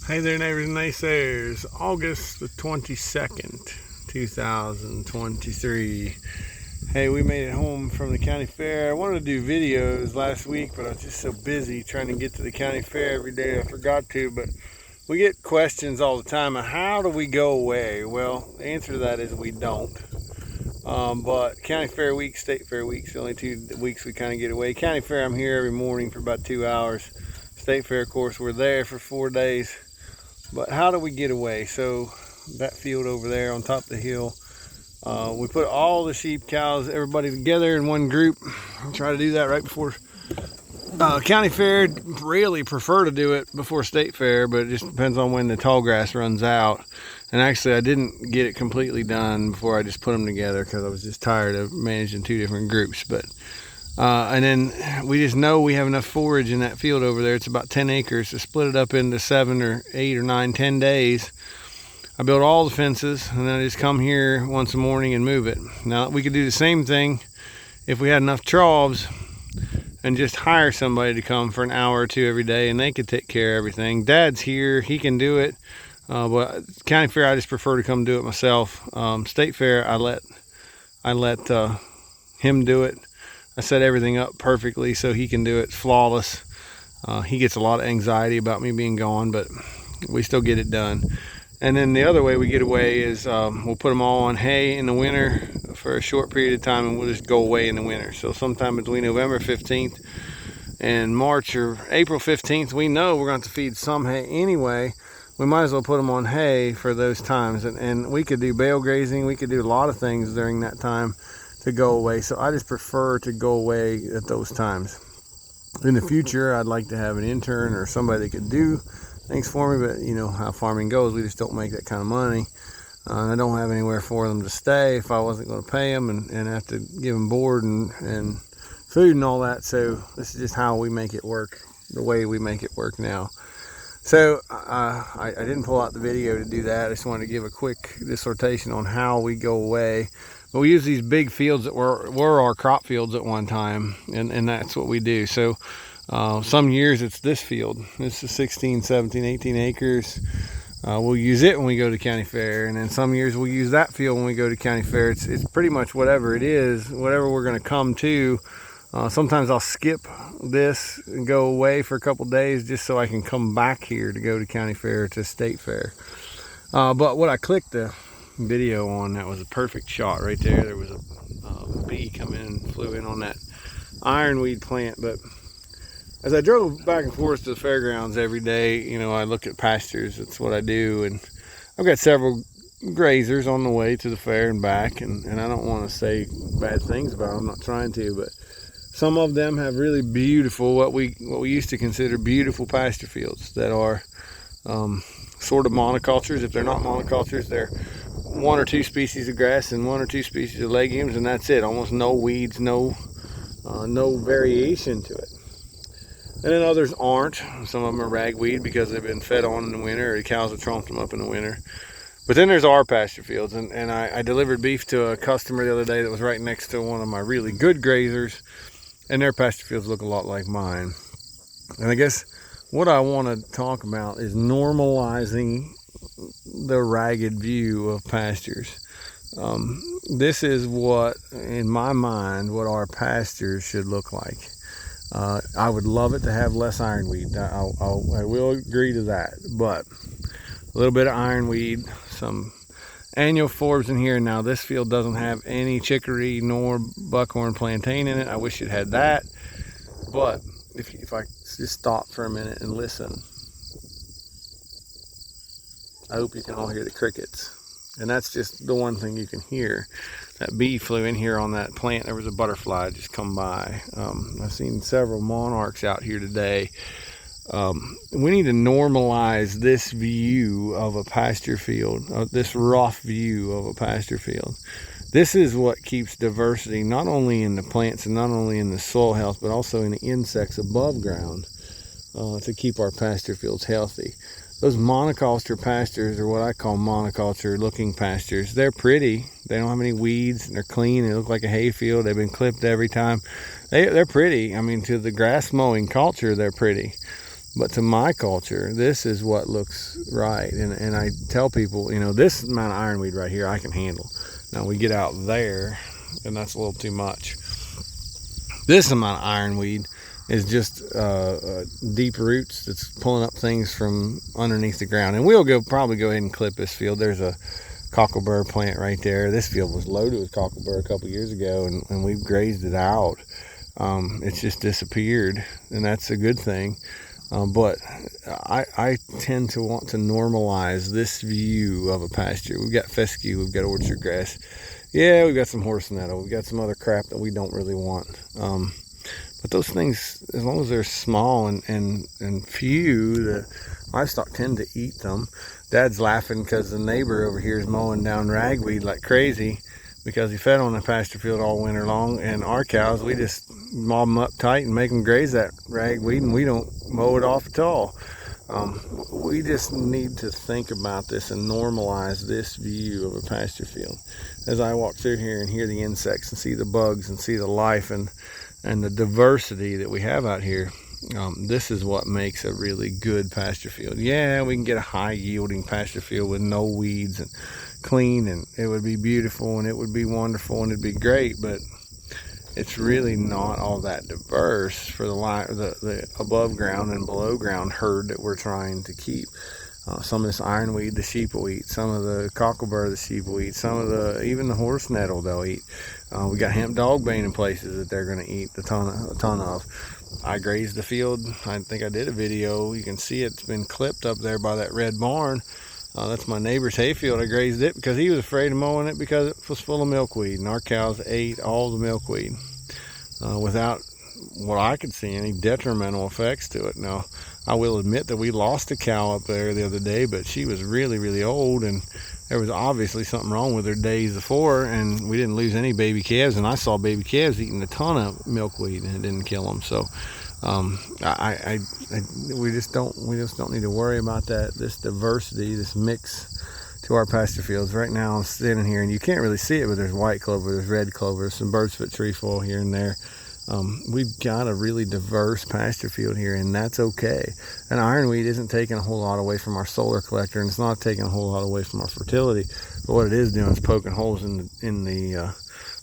Hey there, neighbors and naysayers. August the 22nd, 2023. Hey, we made it home from the county fair. I wanted to do videos last week, but I was just so busy trying to get to the county fair every day I forgot to. But we get questions all the time. How do we go away? Well, the answer to that is we don't. But county fair week, state fair week's the only 2 weeks we kind of get away. County fair, I'm here every morning for about 2 hours. State fair, of course, we're there for 4 days. But how do we get away? So that field over there on top of the hill, we put all the sheep, cows, everybody together in one group. Try to do that right before county fair. Really prefer to do it before state fair, but it just depends on when the tall grass runs out. And actually I didn't get it completely done before I just put them together because I was just tired of managing 2 different groups. But and then we just know we have enough forage in that field over there. It's about 10 acres to split it up into 7 or 8 or 9, 10 days. I built all the fences and then I just come here once a morning and move it. Now we could do the same thing if we had enough troughs and just hire somebody to come for an hour or 2 every day and they could take care of everything. Dad's here, he can do it. But county fair, I just prefer to come do it myself. State fair, I let him do it. I set everything up perfectly so he can do it flawless. He gets a lot of anxiety about me being gone, but we still get it done. And then the other way we get away is we'll put them all on hay in the winter for a short period of time, and we'll just go away in the winter. So sometime between November 15th and March or April 15th, we know we're going to have to feed some hay anyway. We might as well put them on hay for those times. And we could do bale grazing. We could do a lot of things during that time to go away. So I just prefer to go away at those times. In the future, I'd like to have an intern or somebody that could do things for me, but you know how farming goes, we just don't make that kind of money. And I don't have anywhere for them to stay if I wasn't going to pay them and have to give them board and food and all that. So this is just how we make it work, the way we make it work now. So I didn't pull out the video to do that. I just wanted to give a quick dissertation on how we go away. But we use these big fields that were our crop fields at one time, and that's what we do. So some years it's this field. This is 16, 17, 18 acres. We'll use it when we go to county fair, and then some years we'll use that field when we go to county fair. It's pretty much whatever it is, whatever we're going to come to. Sometimes I'll skip this and go away for a couple days just so I can come back here to go to county fair, to state fair. But what I clicked the video on, that was a perfect shot right there. There was a bee come in and flew in on that ironweed plant. But as I drove back and forth to the fairgrounds every day, you know, I look at pastures. That's what I do. And I've got several grazers on the way to the fair and back, and I don't want to say bad things about them. I'm not trying to, but some of them have really beautiful, what we used to consider beautiful pasture fields that are sort of monocultures. If they're not monocultures, they're 1 or 2 species of grass and 1 or 2 species of legumes, and that's it. Almost no weeds, no variation to it. And then others aren't. Some of them are ragweed because they've been fed on in the winter, or the cows have tromped them up in the winter. But then there's our pasture fields, and I delivered beef to a customer the other day that was right next to one of my really good grazers, and their pasture fields look a lot like mine. And I guess what I want to talk about is normalizing the ragged view of pastures. This is what, in my mind, what our pastures should look like. I would love it to have less ironweed. I will agree to that, but a little bit of ironweed, some annual forbs in here. Now this field doesn't have any chicory nor buckhorn plantain in it. I wish it had that. But if I just stop for a minute and listen, I hope you can all hear the crickets. And that's just the one thing you can hear. That bee flew in here on that plant. There was a butterfly just come by. I've seen several monarchs out here today. We need to normalize this view of a pasture field, this rough view of a pasture field. This is what keeps diversity, not only in the plants and not only in the soil health, but also in the insects above ground, to keep our pasture fields healthy. Those monoculture pastures, or what I call monoculture looking pastures, they're pretty. They don't have any weeds. They're clean. They look like a hay field. They've been clipped every time. They're pretty. I mean, to the grass mowing culture, they're pretty. But to my culture, this is what looks right. And I tell people, you know, this amount of ironweed right here I can handle. Now we get out there, and that's a little too much. This amount of ironweed is just deep roots that's pulling up things from underneath the ground. And we'll probably go ahead and clip this field. There's a cocklebur plant right there. This field was loaded with cocklebur a couple years ago, and we've grazed it out. It's just disappeared, and that's a good thing. But I tend to want to normalize this view of a pasture. We've got fescue, we've got orchard grass. Yeah, we've got some horse nettle, we've got some other crap that we don't really want. But those things, as long as they're small and few, the livestock tend to eat them. Dad's laughing because the neighbor over here is mowing down ragweed like crazy because he fed on the pasture field all winter long, and our cows, we just mob them up tight and make them graze that ragweed, and we don't mow it off at all. We just need to think about this and normalize this view of a pasture field. As I walk through here and hear the insects and see the bugs and see the life and the diversity that we have out here, this is what makes a really good pasture field. Yeah, we can get a high yielding pasture field with no weeds and clean, and it would be beautiful and it would be wonderful and it'd be great, but it's really not all that diverse for the above ground and below ground herd that we're trying to keep. Some of this ironweed the sheep will eat, some of the cocklebur the sheep will eat, some of even the horse nettle they'll eat. We got hemp dogbane in places that they're going to eat a ton of. I grazed the field. I think I did a video. You can see it's been clipped up there by that red barn. That's my neighbor's hayfield. I grazed it because he was afraid of mowing it because it was full of milkweed, and our cows ate all the milkweed without what I could see any detrimental effects to it. Now, I will admit that we lost a cow up there the other day, but she was really, really old, and there was obviously something wrong with her days before, and we didn't lose any baby calves, and I saw baby calves eating a ton of milkweed, and it didn't kill them. So we just don't need to worry about that. This diversity, this mix to our pasture fields. Right now I'm standing here, and you can't really see it, but there's white clover, there's red clover, there's some bird's foot trefoil here and there. We've got a really diverse pasture field here, and that's okay. And ironweed isn't taking a whole lot away from our solar collector, and it's not taking a whole lot away from our fertility. But what it is doing is poking holes in the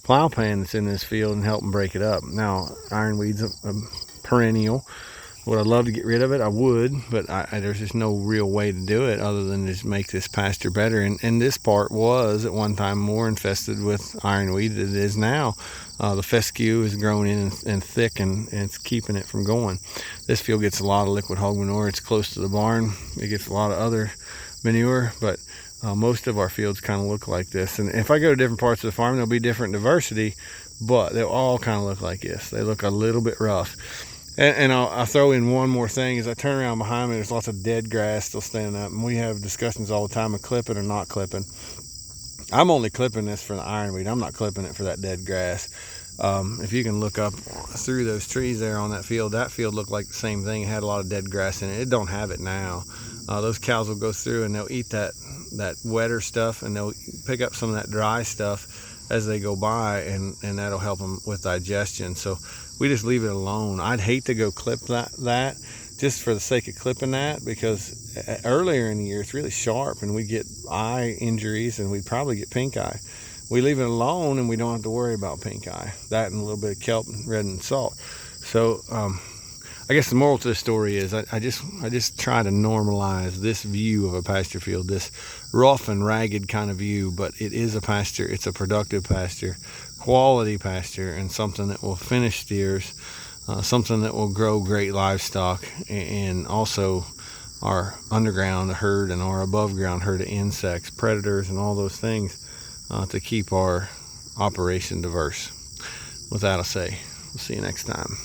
plow pan that's in this field and helping break it up. Now, ironweed's a perennial. Would I love to get rid of it? I would, but there's just no real way to do it other than just make this pasture better. And this part was at one time more infested with ironweed than it is now. The fescue is growing in and thick, and it's keeping it from going. This field gets a lot of liquid hog manure. It's close to the barn. It gets a lot of other manure, but most of our fields kind of look like this. And if I go to different parts of the farm, there'll be different diversity, but they'll all kind of look like this. They look a little bit rough. And I'll throw in one more thing. As I turn around behind me, there's lots of dead grass still standing up, and we have discussions all the time of clipping or not clipping. I'm only clipping this for the ironweed. I'm not clipping it for that dead grass. If you can look up through those trees there on that field looked like the same thing. It had a lot of dead grass in it. It don't have it now. Those cows will go through and they'll eat that wetter stuff, and they'll pick up some of that dry stuff as they go by, and that'll help them with digestion. So we just leave it alone. I'd hate to go clip that just for the sake of clipping that, because earlier in the year it's really sharp and we get eye injuries and we'd probably get pink eye. We leave it alone and we don't have to worry about pink eye. That and a little bit of kelp and reddening salt. So I guess the moral to the story is I just try to normalize this view of a pasture field, this rough and ragged kind of view, but it is a pasture. It's a productive pasture, quality pasture, and something that will finish steers, something that will grow great livestock, and also our underground herd and our above ground herd of insects, predators, and all those things to keep our operation diverse. With that, I'll say, we'll see you next time.